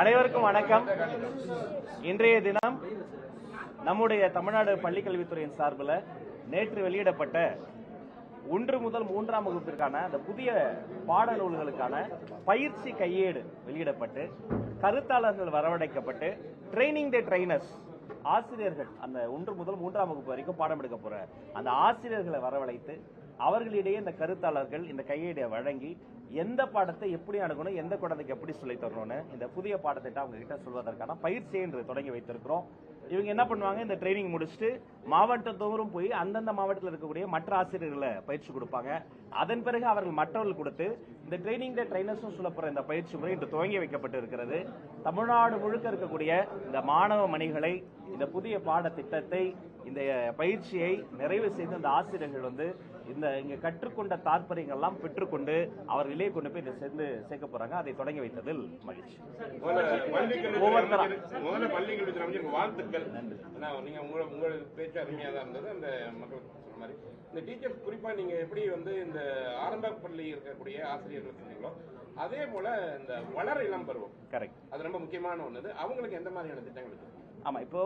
அனைவருக்கும் வணக்கம். இன்றைய தினம் நம்முடைய தமிழ்நாடு பள்ளிக்கல்வித்துறையின் சார்பில் நேற்று வெளியிடப்பட்ட 1 முதல் 3ஆம் வகுப்பிற்கான அந்த புதிய பாடநூல்களுக்கான பயிற்சி கையேடு வெளியிடப்பட்டு கருத்தாளர்கள் வரவழைக்கப்பட்டு ட்ரைனிங் தி ட்ரைனர்ஸ் ஆசிரியர்கள் அந்த 1 முதல் 3ஆம் வகுப்பு வரைக்கும் பாடம் எடுக்க போற அந்த ஆசிரியர்களை வரவழைத்து அவர்களிடையே இந்த கருத்தாளர்கள் இந்த கையேடை வழங்கி எந்த பாடத்தை எப்படி அணுகணும், எந்த குழந்தைக்கு எப்படி சொல்லி தரணும்னு இந்த புதிய பாடத்திட்டம் அவங்க கிட்ட சொல்வதற்கான பயிற்சியை இன்று தொடங்கி வைத்திருக்கிறோம். இவங்க என்ன பண்ணுவாங்க, இந்த ட்ரைனிங் முடிச்சுட்டு மாவட்டத்தோறும் போய் அந்தந்த மாவட்டத்தில் இருக்கக்கூடிய மற்ற ஆசிரியர்களை பயிற்சி கொடுப்பாங்க. அதன் பிறகு அவர்கள் மற்றவர்கள் கொடுத்து இந்த ட்ரைனிங் ட்ரைனர்ஸ் சொல்லப்படுற இந்த பயிற்சி முறை இன்று துவங்கி வைக்கப்பட்டு இருக்கிறது. தமிழ்நாடு முழுக்க இருக்கக்கூடிய இந்த மாணவ மணிகளை இந்த புதிய பாடத்திட்டத்தை இந்த பயிற்சியை நிறைவு செய்து இந்த ஆசிரியர்கள் இந்த இங்க கற்றுக்கொண்ட தாற்பயங்கள்லாம் பெற்றுக்கொண்டு அவர்களே கொண்டு போய் இதை சேர்க்க போறாங்க. அதை தொடங்கி வைத்ததில் மகிழ்ச்சி. வாழ்த்துக்கள். உங்களோட பேச்சு அருமையாக தான் இருந்தது. அந்த மக்களுக்கு சொல்ற மாதிரி இந்த டீச்சர்ஸ் குறிப்பா நீங்க எப்படி இந்த ஆரம்ப பள்ளி இருக்கக்கூடிய ஆசிரியர்கள் சொன்னீங்களோ அதே போல இந்த வளர இளம் பருவம் கரெக்ட், அது ரொம்ப முக்கியமான ஒண்ணு. அவங்களுக்கு எந்த மாதிரியான திட்டங்கள் இருக்கு? ஆமா, இப்போ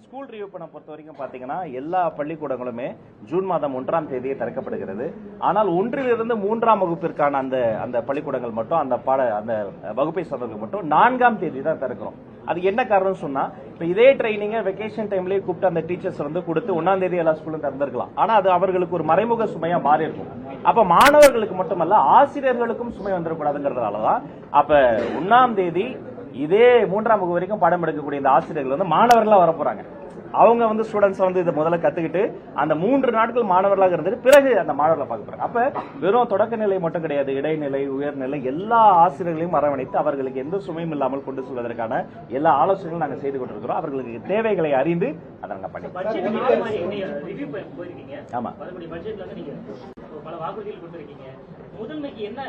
ஸ்கூல் ரீஓப்பனை பொறுத்த வரைக்கும் பாத்தீங்கன்னா எல்லா பள்ளிக்கூடங்களுமே ஜூன் மாதம் 1ஆம் தேதியே திறக்கப்படுகிறது. ஆனால் 1லிருந்து 3ஆம் வகுப்பிற்கான அந்த பள்ளிக்கூடங்கள் மட்டும் அந்த வகுப்பை சார்ந்தவர்கள் மட்டும் 4ஆம் தேதி தான் திறக்கிறோம். அது என்ன காரணம் சொன்னா, இப்ப இதே ட்ரைனிங்க வெகேஷன் டைம்லயே கூப்பிட்டு அந்த டீச்சர்ஸ் கொடுத்து 1ஆம் தேதி எல்லா ஸ்கூலும் திறந்திருக்கலாம். ஆனா அது அவர்களுக்கு ஒரு மறைமுக சுமையா மாறி இருக்கும். அப்ப மாணவர்களுக்கு மட்டுமல்ல ஆசிரியர்களுக்கும் சுமை வந்துடக்கூடாதுங்கிறதுனாலதான் அப்ப 1ஆம் தேதி இதே 3ஆம் வகுப்பு வரைக்கும் பாடம் எடுக்கக்கூடிய இந்த ஆசிரியர்கள் மாணவர்களா வர போறாங்க. அவங்க ஸ்டூடெண்ட்ஸ் இதை முதல்ல கத்துக்கிட்டு அந்த 3 நாட்கள் மாணவர்களாக இருந்துட்டு பிறகு அந்த மாணவர்களை பார்க்க போறாங்க. அப்ப வெறும் தொடக்க நிலை மட்டும் கிடையாது, இடைநிலை, உயர்நிலை எல்லா ஆசிரியர்களையும் அரவணைத்து அவர்களுக்கு எந்த சுமையும் இல்லாமல் கொண்டு செல்வதற்கான எல்லா ஆலோசனைகளும் நாங்கள் செய்து கொண்டிருக்கிறோம். அவர்களுக்கு தேவைகளை அறிந்து அதை நாங்கள் பண்ணி. ஆமா, பல வாக்குறுதிகள் கொடுத்திருக்கீங்க. முதன்மைக்கு என்ன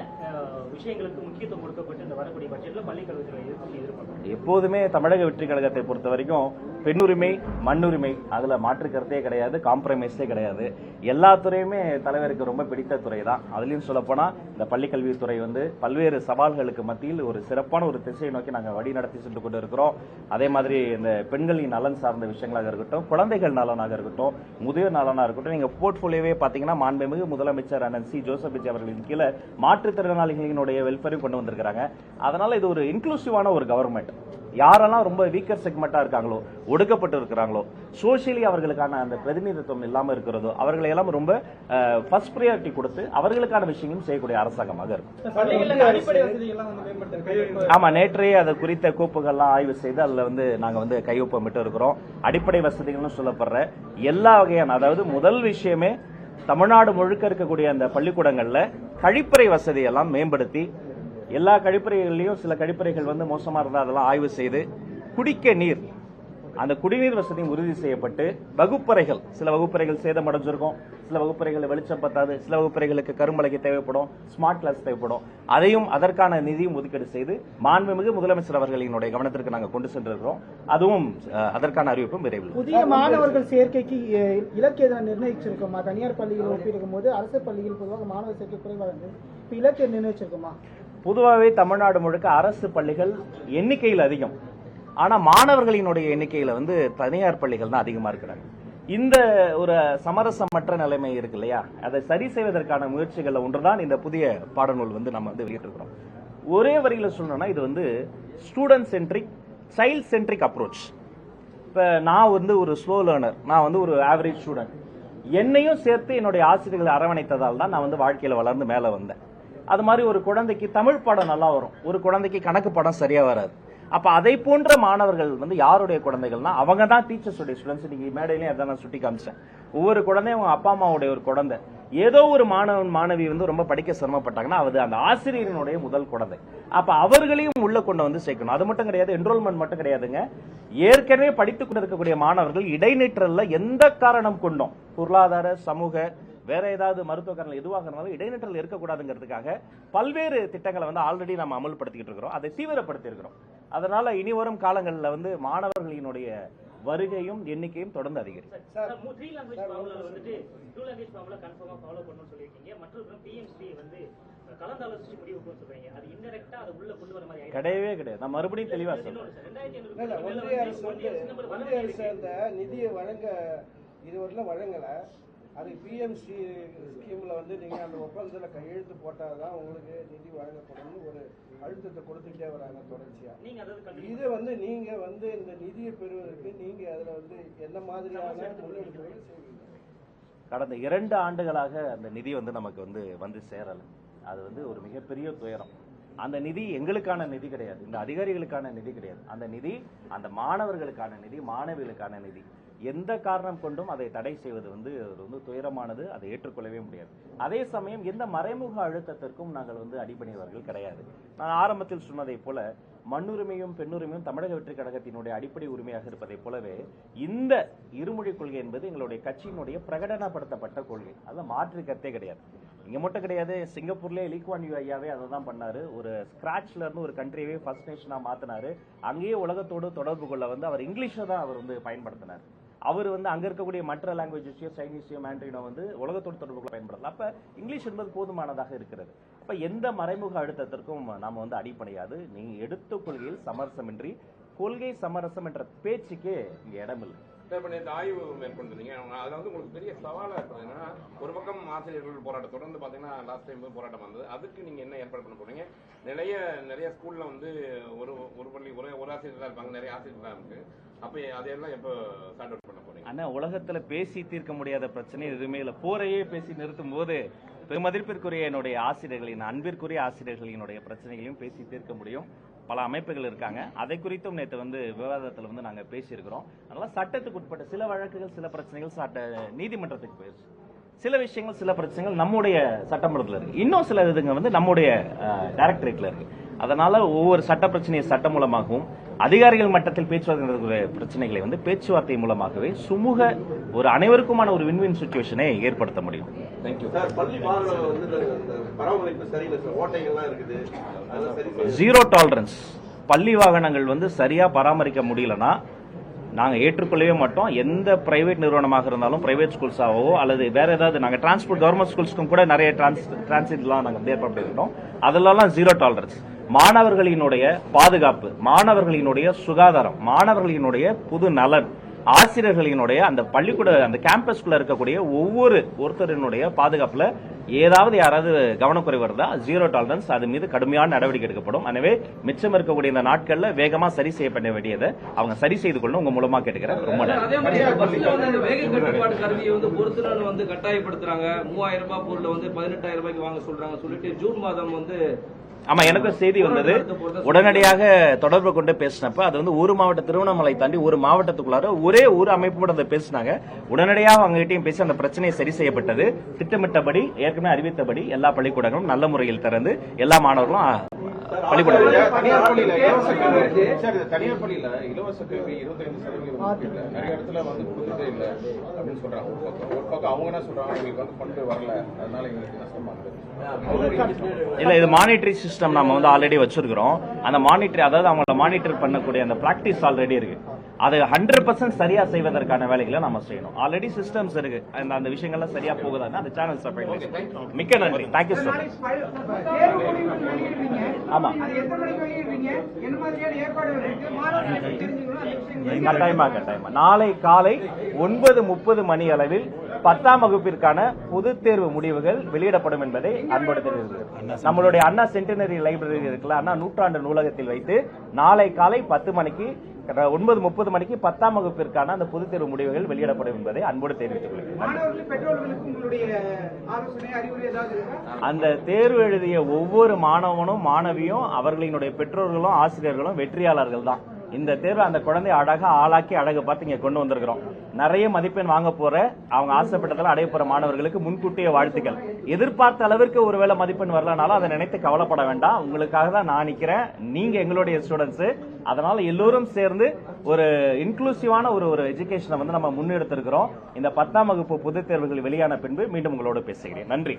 விஷயங்களுக்கு முக்கியத்துவம் கொடுக்கப்பட்டு இந்த வரக்கூடிய பட்ஜெட்ல பள்ளிக்கல்வித்துறை எதிர்பார்க்கணும்? எப்போதுமே தமிழக வெற்றி கழகத்தை பொறுத்த வரைக்கும் பெண்ணுரிமை, மண்ணுரிமை, அதுல மாற்று கருத்தே கிடையாது, காம்ப்ரமைஸே கிடையாது. எல்லா துறையுமே தலைவருக்கு ரொம்ப பிடித்த துறை தான். அதுலயும் சொல்ல போனா இந்த பள்ளிக்கல்வித்துறை பல்வேறு சவால்களுக்கு மத்தியில் ஒரு சிறப்பான ஒரு திசையை நோக்கி நாங்கள் வழி நடத்தி சென்று கொண்டு இருக்கிறோம். அதே மாதிரி இந்த பெண்களின் நலன் சார்ந்த விஷயங்களாக இருக்கட்டும், குழந்தைகள் நலனாக இருக்கட்டும், முதியோர் நலனாக இருக்கட்டும், நீங்க போர்ட்போலியோவே பாத்தீங்கன்னா மாண்புமிகு முதலமைச்சர் அண்ணன் சி. ஜோசப் விஜய் அவர்களின் கீழே மாற்றுத்திறனாளிகளினுடைய வெல்ஃபேரையும் கொண்டு வந்திருக்கிறாங்க. அதனால இது ஒரு இன்க்ளூசிவான ஒரு கவர்மெண்ட். யாரெல்லாம் ரொம்ப வீக்கர் செக்மெண்டா இருக்காங்களோ, ஒடுக்கப்பட்டு இருக்கிறாங்களோ, சோசியலி அவர்களுக்கான அந்த பிரதிநிதித்துவம் இல்லாம இருக்கிறதோ அவர்களை எல்லாம் ரொம்ப ஃபர்ஸ்ட் பிரியாரிட்டி கொடுத்து அவர்களுக்கான விஷயங்களும் செய்யக்கூடிய அரசாங்கமாக இருக்கும். ஆமா, நேற்றையே அது குறித்த கோப்புகள்லாம் ஆய்வு செய்து அதுல நாங்க கையொப்பமிட்டு இருக்கிறோம். அடிப்படை வசதிகள்னு சொல்லப்படுற எல்லா வகையான, அதாவது முதல் விஷயமே தமிழ்நாடு முழுக்க இருக்கக்கூடிய அந்த பள்ளிக்கூடங்கள்ல கழிப்பறை வசதி எல்லாம் மேம்படுத்தி எல்லா கழிப்பறைகள்லயும் சில கழிப்பறைகள் மோசமா இருந்தா அதெல்லாம் ஆய்வு செய்து குடிக்க நீர், அந்த குடிநீர் வசதியும் உறுதி செய்யப்பட்டு வகுப்பறைகள், சில வகுப்பறைகள் சேதமடைஞ்சிருக்கும், சில வகுப்பறைகள் வெளிச்சம் பத்தாது, சில வகுப்பறைகளுக்கு கரும்பலகை தேவைப்படும், ஸ்மார்ட் கிளாஸ் தேவைப்படும், அதையும் அதற்கான நிதியும் ஒதுக்கீடு செய்து மாண்புமிகு முதலமைச்சர் அவர்களினுடைய கவனத்திற்கு நாங்கள் கொண்டு சென்றிருக்கிறோம். அதுவும் அதற்கான அறிவிப்பும் விரைவில். புதிய மாணவர்கள் சேர்க்கைக்கு இலக்கு எதனை நிர்ணயிச்சிருக்கோமா? தனியார் பள்ளிகள் ஒப்பிடுக்கும் போது அரசு பள்ளிகள் பொதுவாக மாணவர் சேர்க்கை குறைவாக இருந்து இப்ப இலக்கு நிர்ணயிச்சிருக்கோமா? பொதுவாகவே தமிழ்நாடு முழுக்க அரசு பள்ளிகள் எண்ணிக்கையில் அதிகம், ஆனா மாணவர்களினுடைய எண்ணிக்கையில தனியார் பள்ளிகள் தான் அதிகமா இருக்கிறாங்க. இந்த ஒரு சமரசமற்ற நிலைமை இருக்கு இல்லையா, அதை சரி செய்வதற்கான முயற்சிகள் ஒன்றுதான் இந்த புதிய பாடநூல் நம்ம வெளியிட்டிருக்கிறோம். ஒரே வரியில சொல்லணும்னா இது student centric, child centric approach. இப்ப நான் ஒரு ஸ்லோ லேர்னர், நான் ஒரு ஆவரேஜ் ஸ்டூடெண்ட், என்னையும் சேர்த்து என்னுடைய ஆசிரியர்களை அரவணைத்ததால் தான் நான் வாழ்க்கையில வளர்ந்து மேல வந்தேன். அது மாதிரி ஒரு குழந்தைக்கு தமிழ் பாடம் நல்லா வரும், ஒரு குழந்தைக்கு கணக்கு பாடம் சரியா வராது. அப்ப அதை போன்ற மாணவர்கள் யாருடைய குழந்தைகள்னா அவங்க தான் டீச்சர்ஸுடைய ஸ்டூடெண்ட்ஸ். நீங்க மேடையிலையும் அதான் நான் சுட்டி காமிச்சேன். ஒவ்வொரு குழந்தையும் அவங்க அப்பா அம்மாவுடைய ஒரு குழந்தை. ஏதோ ஒரு மாணவன் மாணவி ரொம்ப படிக்க சிரமப்பட்டாங்கன்னா அது அந்த ஆசிரியரினுடைய முதல் குழந்தை. அப்ப அவர்களையும் உள்ள கொண்டு சேர்க்கணும். அது மட்டும் கிடையாது, என்ரோல்மெண்ட் மட்டும் கிடையாதுங்க. ஏற்கனவே படித்துக் கொண்டிருக்கக்கூடிய மாணவர்கள் இடைநிற்றல்ல எந்த காரணம் கொண்டும், பொருளாதார, சமூக, வேற ஏதாவது மருத்துவ காரணம் எதுவாக இருந்தாலும் இடைநிற்றல் இருக்கக்கூடாதுங்கிறதுக்காக பல்வேறு திட்டங்களை ஆல்ரெடி நம்ம அமல்படுத்திக்கிட்டு இருக்கிறோம், அதை தீவிரப்படுத்தி இருக்கிறோம். அதனால இனி வரும் காலங்களில் மாணவர்களினுடைய வருகையும் எண்ணிக்கையும் தொடர்ந்து அதிகரிக்கும். கலந்தாலோசிச்சு முடிவுக்கு சொல்றீங்க. அது இன்டெரக்டா அது உள்ள கொண்டு வர மாதிரி கிடையவே கிடையாது. நான் மறுபடியும் தெளிவா சொல்றேன். இல்ல, ஒன்றிய அரசு அந்த நிதியை வழங்க இதுவரையிலும் வழங்கல. அது பிஎம்சி ஸ்கீம்ல வந்து நீங்க அந்த ஒப்பந்தத்தில் கையெழுத்து போட்டாதான் உங்களுக்கு நிதி வழங்கப்படும்னு ஒரு அழுத்தத்தை கொடுத்துட்டே வராங்க தொடர்ச்சியா. இது வந்து நீங்க வந்து இந்த நிதியை பெறுவதற்கு நீங்க அதுல வந்து என்ன மாதிரியான முன்னெடுப்புகளை செய்வீங்க? கடந்த 2 ஆண்டுகளாக அந்த நிதி வந்து நமக்கு வந்து சேரல. அது வந்து ஒரு மிகப்பெரிய துயரம். அந்த நிதி எங்களுக்கான நிதி கிடையாது, இந்த அதிகாரிகளுக்கான நிதி கிடையாது. அந்த நிதி அந்த மாணவர்களுக்கான நிதி, மாணவிகளுக்கான நிதி. எந்த காரணம் கொண்டும் அதை தடை செய்வது வந்து துயரமானது, அதை ஏற்றுக்கொள்ளவே முடியாது. அதே சமயம் எந்த மறைமுக அழுத்தத்திற்கும் நாங்கள் அடிபணிவர்கள் கிடையாது. நான் ஆரம்பத்தில் சொன்னதை போல மண்ணுரிமையும் பெண்ணுரிமையும் தமிழக வெற்றி கழகத்தினுடைய அடிப்படை உரிமையாக இருப்பதைப் போலவே இந்த இருமொழி கொள்கை என்பது எங்களுடைய கட்சியினுடைய பிரகடனப்படுத்தப்பட்ட கொள்கை. அதில் மாற்று கருத்தே கிடையாது. இங்க மட்டும் கிடையாது, சிங்கப்பூர்ல லீ குவான் யூ ஐயாவே அதை தான் பண்ணாரு. ஒரு ஸ்கிராச்ல இருந்து ஒரு கண்ட்ரியவே ஃபர்ஸ்ட் நேஷனா மாத்தினாரு. அங்கேயே உலகத்தோடு தொடர்பு கொள்ள அவர் இங்கிலீஷை தான் அவர் பயன்படுத்தினார். அவர் அங்க இருக்கக்கூடிய மற்ற லாங்குவேஜஸையோ சைனீஸையோ மேண்ட்ரினோ உலகத்தோடு தொடர்புகளை பயன்படுத்தலாம். அப்ப இங்கிலீஷ் என்பது போதுமானதாக இருக்கிறது. அப்ப எந்த மறைமுக அழுத்தத்திற்கும் நாம அடிப்படையாது. நீங்க எடுத்த கொள்கையில் சமரசமின்றி கொள்கை சமரசம் என்ற பேச்சுக்கே இங்க இடமில்லை. இப்போ நேற்று ஆய்வு மேற்கொண்டிருந்தீங்க. அதில் உங்களுக்கு பெரிய சவாலாக இருக்குது. என்னன்னா, ஒரு பக்கம் ஆசிரியர்கள் போராட்டம் தொடர்ந்து பார்த்தீங்கன்னா லாஸ்ட் டைம் போராட்டம் வந்தது. அதுக்கு நீங்கள் என்ன ஏற்பாடு பண்ண போறீங்க? நிறைய ஸ்கூலில் ஒரு பள்ளி ஒரு ஆசிரியர் தான் இருப்பாங்க, நிறைய ஆசிரியர் தான் இருக்கு. அப்போ அதையெல்லாம் எப்போ ஸ்டார்ட் அவுட் பண்ண போறீங்க? ஆனா உலகத்துல பேசி தீர்க்க முடியாத பிரச்சனை எதுவுமே இல்லை. போரையே பேசி நிறுத்தும் போது பெருமதிப்பிற்குரிய என்னுடைய ஆசிரியர்களின் அன்பிற்குரிய ஆசிரியர்களினுடைய பிரச்சனைகளையும் பேசி தீர்க்க முடியும். பல அமைப்புகள் இருக்காங்க. அதை குறித்தும் நேற்று விவாதத்தில் நாங்கள் பேசியிருக்கிறோம். அதனால சட்டத்துக்கு உட்பட்ட சில வழக்குகள், சில பிரச்சனைகள் நீதிமன்றத்துக்கு போயிடுச்சு. சில விஷயங்கள், சில பிரச்சனைகள் நம்முடைய சட்டமன்றத்தில் இருக்கு. இன்னும் சில இதுங்க நம்முடைய டைரக்டரேட்ல இருக்கு. அதனால ஒவ்வொரு சட்ட பிரச்சனையை சட்டம் மூலமாகவும் அதிகாரிகள் மட்டத்தில் பேச்சுவார்த்தை பிரச்சனைகளை பேச்சுவார்த்தை மூலமாகவே சுமூக ஒரு அனைவருக்குமான ஒரு வின்வின் சிச்சுவேஷனை ஏற்படுத்த முடியும். Zero tolerance. பள்ளி வாகனங்கள் சரியா பராமரிக்க முடியலன்னா நாங்க ஏற்றுக்கொள்ளவே மாட்டோம். எந்த பிரைவேட் நிறுவனமாக இருந்தாலும், பிரைவேட் ஸ்கூல்ஸாவோ அல்லது வேற ஏதாவது, நாங்க டிரான்ஸ்போர்ட் கவர்மெண்ட் ஸ்கூல்ஸ்க்கும் கூட நிறைய டிரான்சிட்லாம் நாங்கள் ஏற்பாடு பண்ணிருக்கோம். அதெல்லாம் ஜீரோ டாலரன்ஸ். மாணவர்களினுடைய பாதுகாப்பு, மாணவர்களினுடைய சுகாதாரம், மாணவர்களினுடைய புது நலன், ஆசிரியர்களினுடைய அந்த பள்ளிக்கூட அந்த கேம்பஸ்குள்ள இருக்கக்கூடிய ஒருத்தரினுடைய பாதுகாப்புல ஏதாவது யாராவது கவனக்குறைவு வருதா ஜீரோ டாலரன்ஸ். அது மீது கடுமையான நடவடிக்கை எடுக்கப்படும். எனவே மிச்சம் இருக்கக்கூடிய இந்த நாட்கள்ல வேகமா சரி செய்யப்பட வேண்டியதை அவங்க சரி செய்து கொள்ளணும். உங்க மூலமா கேட்டுக்கிறேன். ரொம்ப நன்றி. கட்டாயப்படுத்துறாங்க. 3000 ரூபாய் பொருள் 18,000 ரூபாய்க்கு வாங்க சொல்றாங்க சொல்லிட்டு ஜூன் மாதம் ஆமா, எனக்கு செய்தி வந்தது. உடனடியாக தொடர்பு கொண்டு பேசினப்ப அது ஒரு மாவட்ட திருவண்ணாமலை தாண்டி ஒரு மாவட்டத்துக்குள்ளார ஒரே ஒரு அமைப்போட அதை பேசினாங்க. உடனடியாக அவங்ககிட்டயும் பேசி அந்த பிரச்சனை சரி செய்யப்பட்டது. திட்டமிட்டபடி, ஏற்கனவே அறிவித்தபடி எல்லா பள்ளிக்கூடங்களும் நல்ல முறையில் திறந்து எல்லா மாணவர்களும் பள்ளிக்கூடம். தனியார் பள்ளியில இலவச கல்வி 25% நிறைய இடத்துல கொடுத்துட்டே இல்லை அப்படின்னு சொல்றாங்க. ஒரு பக்கம் அவங்க என்ன சொல்றாங்க, எங்களுக்கு ஃபண்ட் வரல, அதனால எங்களுக்கு நஷ்டமா இருக்கு. இல்ல, இது மானிட்டரி சிஸ்டம் நம்ம ஆல்ரெடி வச்சிருக்கிறோம். அந்த மானிட்டரி, அதாவது அவங்கள மானிட்டர் பண்ணக்கூடிய அந்த பிராக்டிஸ் ஆல்ரெடி இருக்கு. அதை 100% சரியா செய்வதற்கான வேலைகளை நம்ம செய்யணும். ஆல்ரெடி சிஸ்டம்ஸ் இருக்கு. அந்த விஷயங்கள்லாம் சரியா போகுதான்னு அந்த சேனல்ஸ் மிக்க நன்றி. Thank you sir. ஆமா, கட்டாயமா நாளை காலை 9:30 மணி அளவில் 10ஆம் வகுப்பிற்கான பொதுத் தேர்வு முடிவுகள் வெளியிடப்படும் என்பதை அன்போடு தெரிவிக்கிறேன். நம்மளுடைய அண்ணா சென்டினரி லைப்ரரி இருக்குல்ல, அண்ணா நூற்றாண்டு நூலகத்தில் வைத்து நாளை காலை 10 மணிக்கு 9:30 மணிக்கு 10ஆம் வகுப்பிற்கான அந்த பொதுத் தேர்வு முடிவுகள் வெளியிடப்படும் என்பதை அன்போடு தெரிவித்துக் கொள்கிறேன். அந்த தேர்வு எழுதிய ஒவ்வொரு மாணவனும் மாணவியும் அவர்களினுடைய பெற்றோர்களும் ஆசிரியர்களும் வெற்றியாளர்கள் தான். இந்த தேர்வு அந்த குழந்தைய அழகா ஆளாக்கி அழகு பார்த்து இங்க கொண்டு வந்திருக்கிறோம். நிறைய மதிப்பெண் வாங்க போற, அவங்க ஆசைப்பட்டதால அடைய போற மாணவர்களுக்கு முன்கூட்டிய வாழ்த்துக்கள். எதிர்பார்த்த அளவிற்கு ஒருவேளை மதிப்பெண் வரலனாலும் அதை நினைத்து கவலைப்பட வேண்டாம். உங்களுக்காக தான் நான் நிக்கிறேன். நீங்க எங்களுடைய ஸ்டூடெண்ட்ஸ். அதனால எல்லோரும் சேர்ந்து ஒரு இன்க்ளூசிவான ஒரு எஜுகேஷனை நம்ம முன்னெடுத்திருக்கிறோம். இந்த 10ஆம் வகுப்பு பொதுத் தேர்வுகள் வெளியான பின்பு மீண்டும் உங்களோடு பேசுகிறேன். நன்றி.